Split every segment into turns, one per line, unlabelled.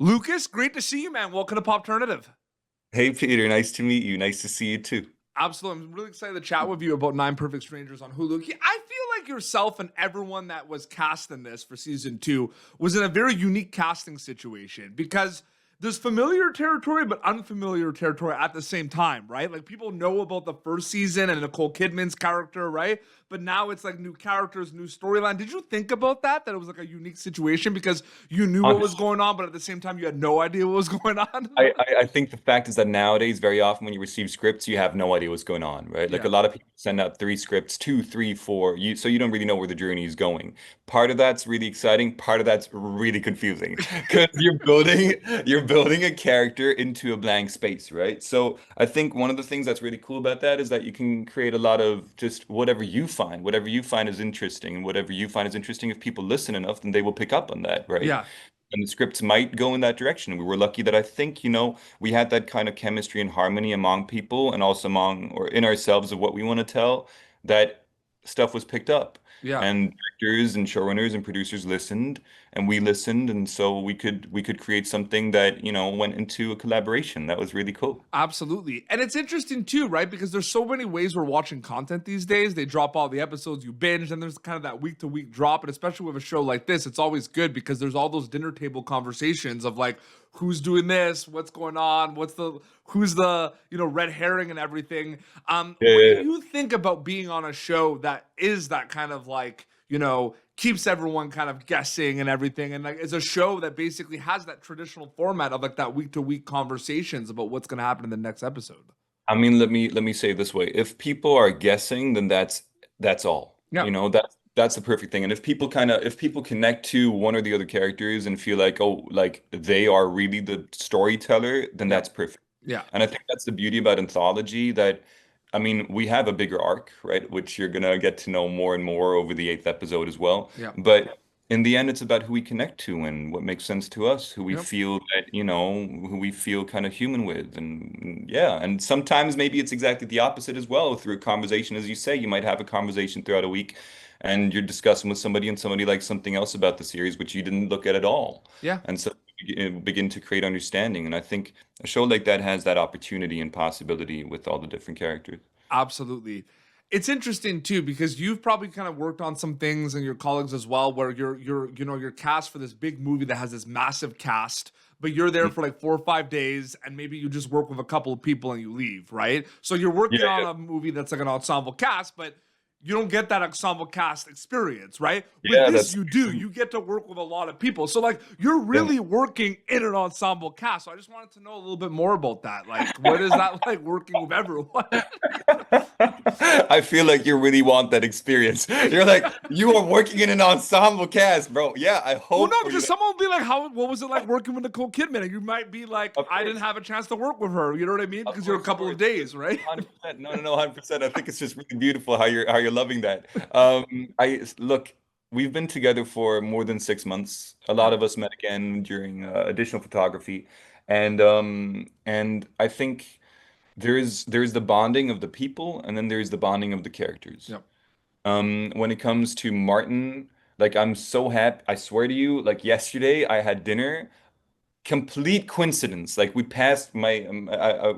Lucas, great to see you, man. Welcome to Popternative.
Hey Peter, nice to meet you. Nice to see you too.
Absolutely. I'm really excited to chat with you about Nine Perfect Strangers on Hulu. I feel like yourself and everyone that was cast in this for season two was in a very unique casting situation because there's familiar territory but unfamiliar territory at the same time, right? Like people know about the first season and Nicole Kidman's character, right? But now it's like new characters, new storyline. Did you think about that? That it was like a unique situation because you knew what was
Honestly,
going on, but at the same time you had no idea what was going on?
I think the fact is that nowadays, very often when you receive scripts, you have no idea what's going on, right? Like
Yeah.
a lot of people send out three scripts, two, three, four, so you don't really know where the journey is going. Part of that's really exciting, part of that's really confusing because you're building a character into a blank space, right? So I think one of the things that's really cool about that is that you can create a lot of just whatever you find is interesting, and whatever you find is interesting, if people listen enough, then they will pick up on that, right?
Yeah.
And the scripts might go in that direction. We were lucky that I think, we had that kind of chemistry and harmony among people and also among or in ourselves of what we want to tell, that stuff was picked up.
Yeah.
And directors and showrunners and producers listened and we listened, and so we could create something that, went into a collaboration. That was really cool.
Absolutely. And it's interesting too, right? Because there's so many ways we're watching content these days. They drop all the episodes, you binge, and there's kind of that week to week drop. And especially with a show like this, it's always good because there's all those dinner table conversations of like, who's doing this, what's going on, who's the, red herring and everything.
Yeah,
What
yeah,
do
yeah.
you think about being on a show that is that kind of like, keeps everyone kind of guessing and everything, and like it's a show that basically has that traditional format of like that week to week conversations about what's going to happen in the next episode?
I mean, let me say it this way. If people are guessing, then that's all.
Yeah.
That's the perfect thing. And if people connect to one or the other characters and feel like, oh, like they are really the storyteller, then
Yeah.
that's perfect.
Yeah.
And I think that's the beauty about anthology, that I mean, we have a bigger arc, right? Which you're gonna get to know more and more over the eighth episode as well.
Yeah.
But in the end, it's about who we connect to and what makes sense to us, who we
Yep.
feel that, who we feel kind of human with. And yeah, and sometimes maybe it's exactly the opposite as well. Through a conversation, as you say, you might have a conversation throughout a week and you're discussing with somebody and somebody likes something else about the series, which you didn't look at all.
Yeah.
And so you begin to create understanding. And I think a show like that has that opportunity and possibility with all the different characters.
Absolutely. It's interesting too because you've probably kind of worked on some things and your colleagues as well where you're cast for this big movie that has this massive cast, but you're there for like 4 or 5 days and maybe you just work with a couple of people and you leave, right? So you're
Yeah,
working on
yeah,
a movie that's like an ensemble cast, but you don't get that ensemble cast experience, right? With
yeah,
this,
that's
you do. You get to work with a lot of people. So, like, you're
yeah.
really working in an ensemble cast. So, I just wanted to know a little bit more about that. Like, what is that like working with everyone?
I feel like you really want that experience. You're like, you are working in an ensemble cast, bro. Yeah, I
Well,
hope
no,
for you.
because someone will be like, what was it like working with Nicole Kidman? And you might be like,
Of
I didn't
course.
have a chance to work with her. You know what I mean?
Of
Because you're a
course, of
couple of
course.
days, right?
100%. No, no, no, 100%. I think it's just really beautiful how you're loving that. I look, we've been together for more than 6 months. A
Yeah.
lot of us met again during additional photography, and I think there's the bonding of the people, and then there's the bonding of the characters.
Yep.
When it comes to Martin, like I'm so happy. I swear to you, like yesterday I had dinner. Complete coincidence. Like we passed a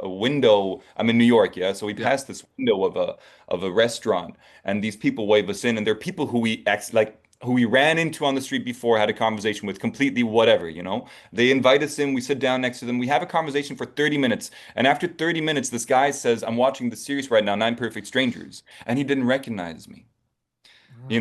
window. I'm in New York, yeah. So we
Yeah.
passed this window of a restaurant, and these people wave us in, and they're people who we ran into on the street before, had a conversation with, completely whatever. They invite us in, we sit down next to them, we have a conversation for 30 minutes, and after 30 minutes, this guy says, "I'm watching the series right now, Nine Perfect Strangers," and he didn't recognize me. He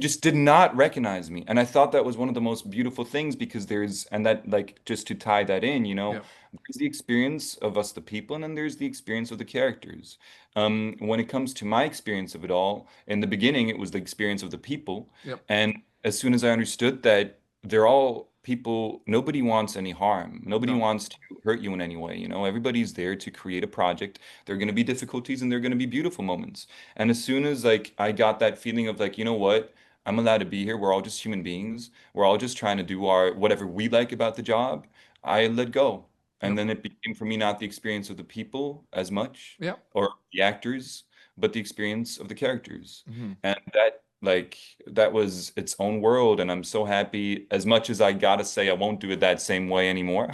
just did not recognize me. And I thought that was one of the most beautiful things, because and that, like, just to tie that in,
Yep.
there's the experience of us, the people, and then there's the experience of the characters. When it comes to my experience of it all, in the beginning, it was the experience of the people.
Yep.
And as soon as I understood that they're all people, nobody wants any harm. Nobody
No.
wants to hurt you in any way. Everybody's there to create a project. There are going to be difficulties and there are going to be beautiful moments. And as soon as like I got that feeling of like, you know what? I'm allowed to be here. We're all just human beings. We're all just trying to do our whatever we like about the job. I let go. And
Yep.
then it became for me not the experience of the people as much
Yep.
or the actors, but the experience of the characters.
Mhm.
And like that was its own world, and I'm so happy. As much as I gotta say, I won't do it that same way anymore.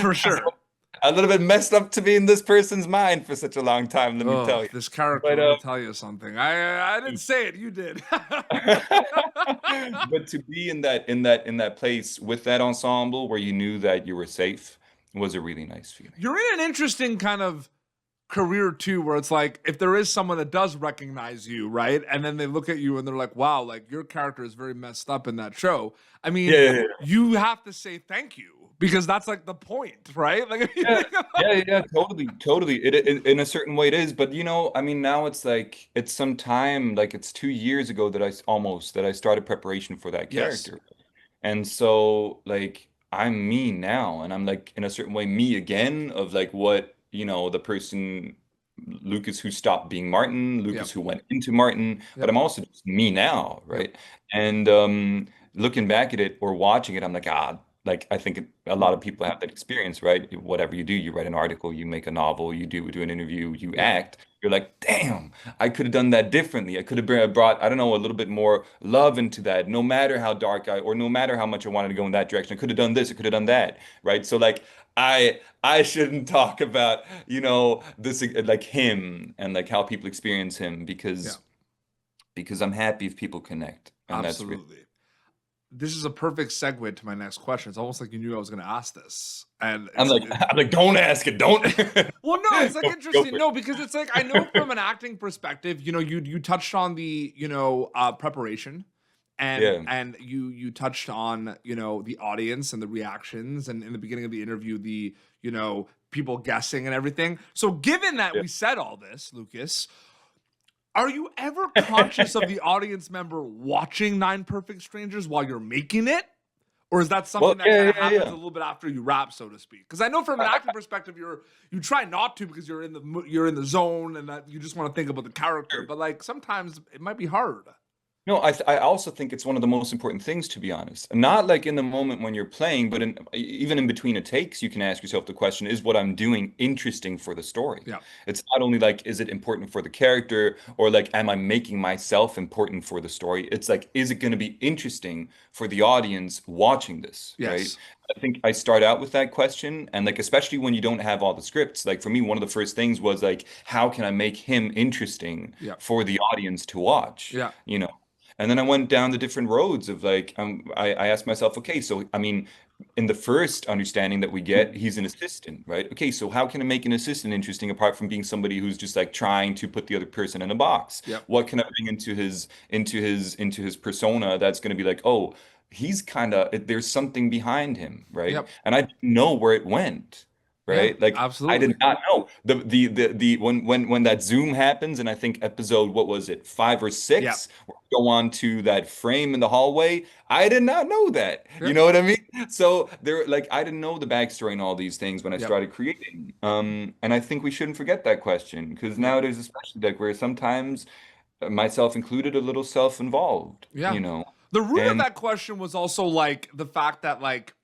For sure.
A little bit messed up to be in this person's mind for such a long time, let me
Oh,
tell you.
this character,
But
let me tell you something. I didn't say it, you did.
but to be in that place with that ensemble where you knew that you were safe was a really nice feeling.
You're in an interesting kind of career too, where it's like if there is someone that does recognize you, right? And then they look at you and they're like, wow, like your character is very messed up in that show. I mean,
Yeah, yeah, yeah.
you have to say thank you because that's like the point, right? Like if you
Yeah,
think about
yeah, yeah, totally, totally. In a certain way it is, but I mean, now it's like it's some time, like it's 2 years ago that I started preparation for that
yes.
character, and so like I'm me now, and I'm like in a certain way me again of like what the person Lucas who stopped being Martin,
Yep.
Lucas who went into Martin, but
Yep.
I'm also just me now,
Yep.
right? And looking back at it or watching it, I'm like, like I think a lot of people have that experience, right? Whatever you do, you write an article, you make a novel, you do an interview, you
Yep.
act. You're like, damn, I could have done that differently. I could have brought, I don't know, a little bit more love into that. No matter how dark or no matter how much I wanted to go in that direction, I could have done this, I could have done that, right? So like, I shouldn't talk about, this like him and like how people experience him
Yeah.
because I'm happy if people connect, and that's really.
Absolutely. This is a perfect segue to my next question. It's almost like you knew I was going to ask this, and
I'm like, I'm like, don't ask it, don't.
well, no, it's like
Go
interesting.
for it.
No, because it's like I know from an acting perspective, you touched on the preparation, and
Yeah,
you touched on the audience and the reactions, and in the beginning of the interview, the people guessing and everything. So, given that
yeah.
we said all this, Lucas, are you ever conscious of the audience member watching Nine Perfect Strangers while you're making it? Or is that
Well,
something that kind
yeah,
of
yeah,
happens a
yeah.
little bit after you wrap, so to speak? Because I know from an acting perspective, you try not to because you're in the zone and that you just want to think about the character. But like sometimes it might be hard.
No, I also think it's one of the most important things, to be honest. Not like in the moment when you're playing, but even in between the takes, you can ask yourself the question, is what I'm doing interesting for the story?
Yeah.
It's not only like, is it important for the character, or like, am I making myself important for the story? It's like, is it going to be interesting for the audience watching this, right?
Yes.
I think I start out with that question, and like, especially when you don't have all the scripts, like for me, one of the first things was like, how can I make him interesting
Yeah.
for the audience to watch?
Yeah.
And then I went down the different roads of like, I asked myself, okay, so I mean, in the first understanding that we get, he's an assistant, right? Okay, so how can I make an assistant interesting apart from being somebody who's just like trying to put the other person in a box?
Yeah.
What can I bring into his persona that's going to be like, oh, he's kind of there's something behind him, right?
Yep.
And I didn't know where it went,
Yeah.
right? Like I
Absolutely.
did not know the when that zoom happens, and I think episode, what was it, 5 or 6,
Yep.
go on to that frame in the hallway. I did not know that. You
Yep.
know what I mean? So there, like, I didn't know the backstory and all these things when I
Yep.
started creating. And I think we shouldn't forget that question, because
Yep.
nowadays, especially, like, where sometimes, myself included, a little self-involved,
Yeah. The root of
and
that question was also like the fact that like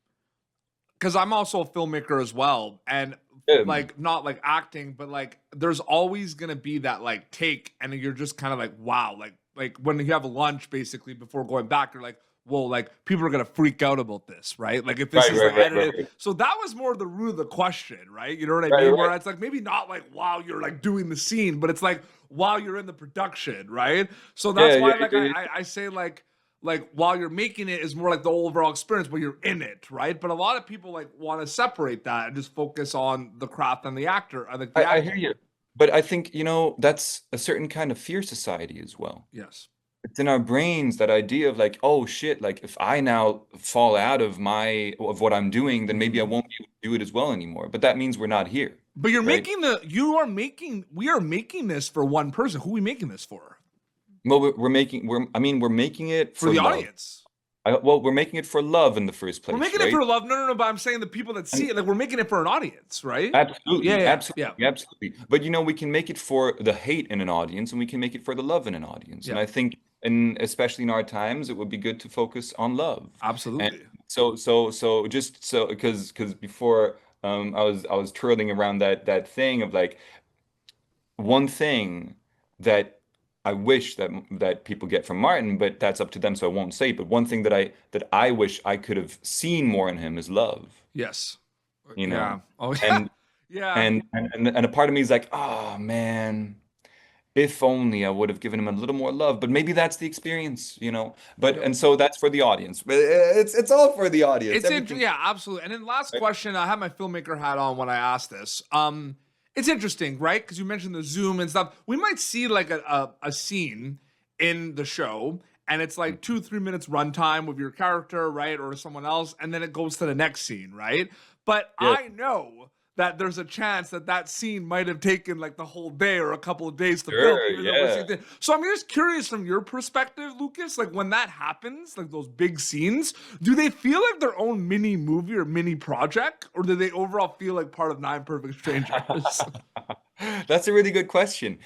because I'm also a filmmaker as well, and
um,
like not like acting, but like there's always gonna be that like take, and you're just kind of like, wow, like when you have lunch basically before going back, you're like, whoa, like people are gonna freak out about this, right? Like if this
right,
is
right,
the
right, right,
edited,
right,
so that was more the root of the question, right? You know what I
right,
mean?
right.
Where it's like maybe not like wow, you're like doing the scene, but it's like while you're in the production, right? So that's
Yeah, yeah,
why like
yeah,
I
yeah.
I, I say like while you're making it is more like the overall experience but you're in it, right? But a lot of people like want to separate that and just focus on the craft and the actor, I think the
I hear
acting.
you, but I think that's a certain kind of fear society as well.
Yes.
It's in our brains, that idea of like, oh shit, like if I now fall out of what I'm doing, then maybe I
Mhm.
won't be able to do it as well anymore. But that means we're not here,
But
right?
we are making this for one person. Who are we making this for?
Well, I mean, we're making it
For
for
the
love.
audience.
Well, we're making it for love in the first
We're
place,
making it
right?
for love. No, no, no. But I'm saying the people that see
And
it, like we're making it for an audience, right? Yeah,
absolutely,
yeah, yeah.
absolutely, absolutely. But we can make it for the hate in an audience, and we can make it for the love in an audience. And
Yeah,
I think, and especially in our times, it would be good to focus on love. And
absolutely.
so just so, because before, I was twirling around that thing of like, one thing that I wish that people get from Martin, but that's up to them, so I won't say. But one thing that I wish I could have seen more in him is love,
Yes.
you
Yeah.
know.
Oh yeah.
And
Yeah.
and a part of me is like, oh man, if only I would have given him a little more love. But maybe that's the experience, you know. But
Yep.
and so that's for the audience. But it's all for the audience.
It's
Everything.
yeah, absolutely. And then last question, I had my filmmaker hat on when I asked this. It's interesting, right? Because you mentioned the zoom and stuff. We might see like a scene in the show, and it's like 2-3 minutes runtime with your character, right, or someone else, and then it goes to the next scene, right? But
Yeah.
I know that there's a chance that that scene might have taken like the whole day or a couple of days to film.
Sure.
Even though we're
Yeah.
seeing so I'm just curious from your perspective, Lucas, like when that happens, like those big scenes, do they feel like their own mini movie or mini project, or do they overall feel like part of Nine Perfect Strangers?
That's a really good question.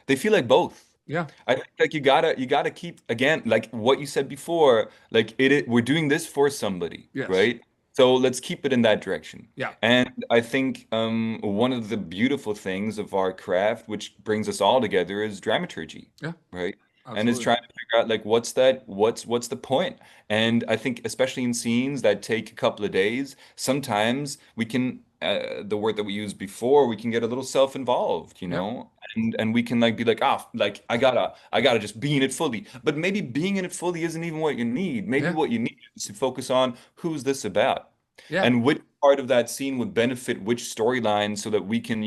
They feel like both.
Yeah.
I think like you gotta keep again like what you said before, like we're doing this for somebody,
Yes.
right? So let's keep it in that direction.
Yeah.
And I think one of the beautiful things of our craft, which brings us all together, is dramaturgy,
Yeah.
right? And it's
Absolutely.
trying to figure out like what's the point? And I think especially in scenes that take a couple of days, sometimes we can the word that we used before, we can get a little self-involved, you
Yeah.
know? And we can like be like, ah, like I gotta just be in it fully. But maybe being in it fully isn't even what you need. Maybe
Yeah.
what you need is to focus on who's this about?
Yeah.
And which part of that scene would benefit which storyline so that we can,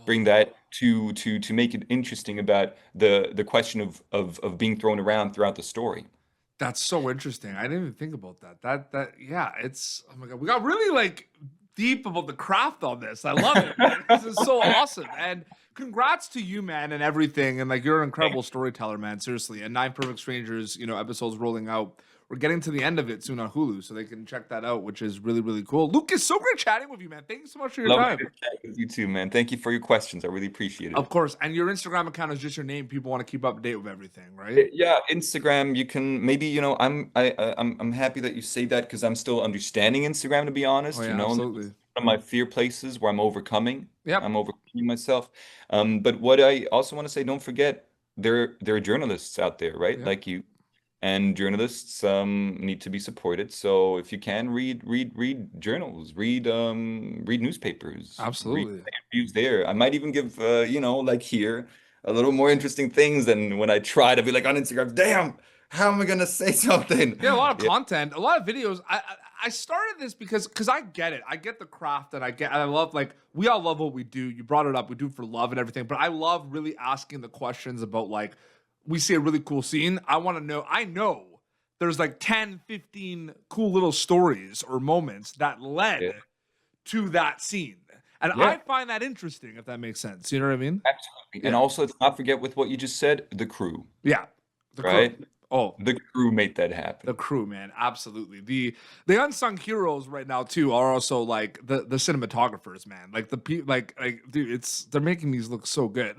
bring
Oh,
that to make it interesting about the question of being thrown around throughout the story.
that's so interesting. I didn't even think about that. That yeah, it's oh my god. We got really like deep about the craft on this. I love it, man. This is so awesome. And congrats to you, man, and everything. And like you're an incredible storyteller, man. Seriously. And Nine Perfect Strangers, episodes rolling out. We're getting to the end of it soon on Hulu, so they can check that out, which is really, really cool. Lucas, so great chatting with you, man. Thank you so much for your
Lovely
time.
to chat with you too, man. Thank you for your questions. I really appreciate it.
Of course. And your Instagram account is just your name. People want to keep up to date with everything, right?
Yeah, Instagram, you can maybe, I'm happy that you say that because I'm still understanding Instagram, to be
Oh
honest,
yeah,
It's
absolutely.
one of my fear places where I'm overcoming.
Yep.
I'm overcoming myself. But what I also want to say, don't forget there are journalists out there, right?
Yep.
Like you. And journalists need to be supported. So if you can read journals, read newspapers, read
Absolutely.
interviews there. I might even give like here a little more interesting things than when I try to be like on Instagram. Damn, how am I gonna say something?
Yeah, a lot of
Yeah,
content, a lot of videos. I started this because I get it. I get the craft, and I love like we all love what we do. You brought it up. We do it for love and everything. But I love really asking the questions about like we see a really cool scene. I want to know. I know there's like 10, 15 cool little stories or moments that
yeah,
led to that scene. And I
yeah,
find that interesting, if that makes sense. You know what I mean?
absolutely. And
Yeah.
also, let's not forget with what you just said, the crew,
Yeah. The crew.
right?
Oh,
The crew made that
the
happen.
crew, man, absolutely. The unsung heroes right now too are also like the cinematographers, man. Like the like dude, they're making these look so good.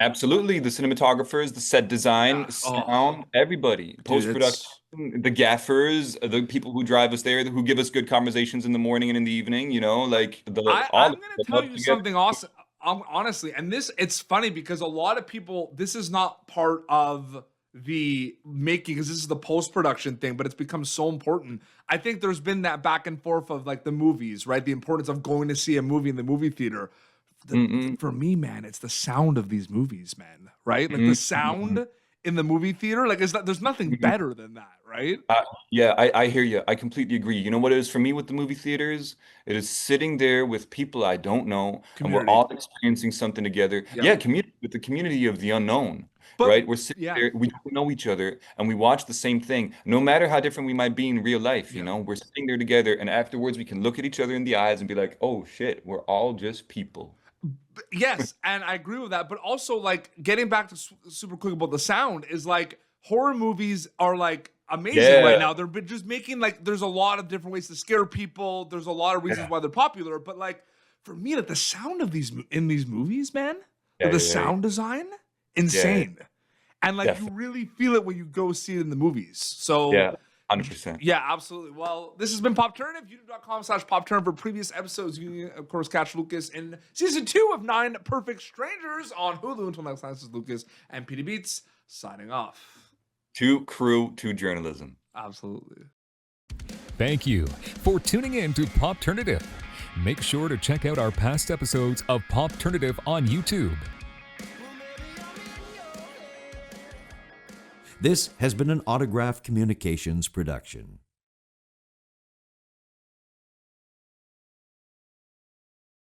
Absolutely. The cinematographers, the set
Yeah.
design,
Oh,
sound, everybody.
dude,
Post-production, the gaffers, the people who drive us there, who give us good conversations in the morning and in the evening, like all
I'm
of
gonna
it
tell
love
you
together.
something awesome. Honestly, and this it's funny because a lot of people this is not part of the making because this is the post production thing, but it's become so important. I think there's been that back and forth of like the movies, right? The importance of going to see a movie in the movie theater.
Mm-mm,
For me, man, it's the sound of these movies, man. Right? Like the
mm-mm,
sound in the movie theater, like is that there's nothing
mm-mm.
better than that, right?
Yeah, I hear you. I completely agree. You know what it is for me with the movie theaters? It is sitting there with people I don't know, and we're
Community.
all experiencing something together.
Yep.
Yeah, community with the community of the unknown,
But
right? We're sitting
yeah,
there, we don't know each other, and we watch the same thing. No matter how different we might be in real life,
yeah.
we're sitting there together, and afterwards we can look at each other in the eyes and be like, "Oh shit, we're all just people."
Yes, and I agree with that. But also, like, getting back to super quick about the sound is like horror movies are like amazing right
Yeah,
now. They're just making like there's a lot of different ways to scare people. There's a lot of reasons
yeah,
why they're popular. But like for me, like the sound of these in these movies, man,
yeah,
like the
yeah, yeah,
sound design,
yeah,
insane. And like you
definitely.
really feel it when you go see it in the movies. So
Yeah. 100%.
Yeah, absolutely. Well, this has been Popternative, youtube.com/Popturn for previous episodes. You can, of course, catch Lucas in season 2 of 9 Perfect Strangers on Hulu. Until next time, this is Lucas and Peter Beats signing off.
To crew, to journalism.
Absolutely.
Thank you for tuning in to Popternative. Make sure to check out our past episodes of Popternative on YouTube.
This has been an Autograph Communications production.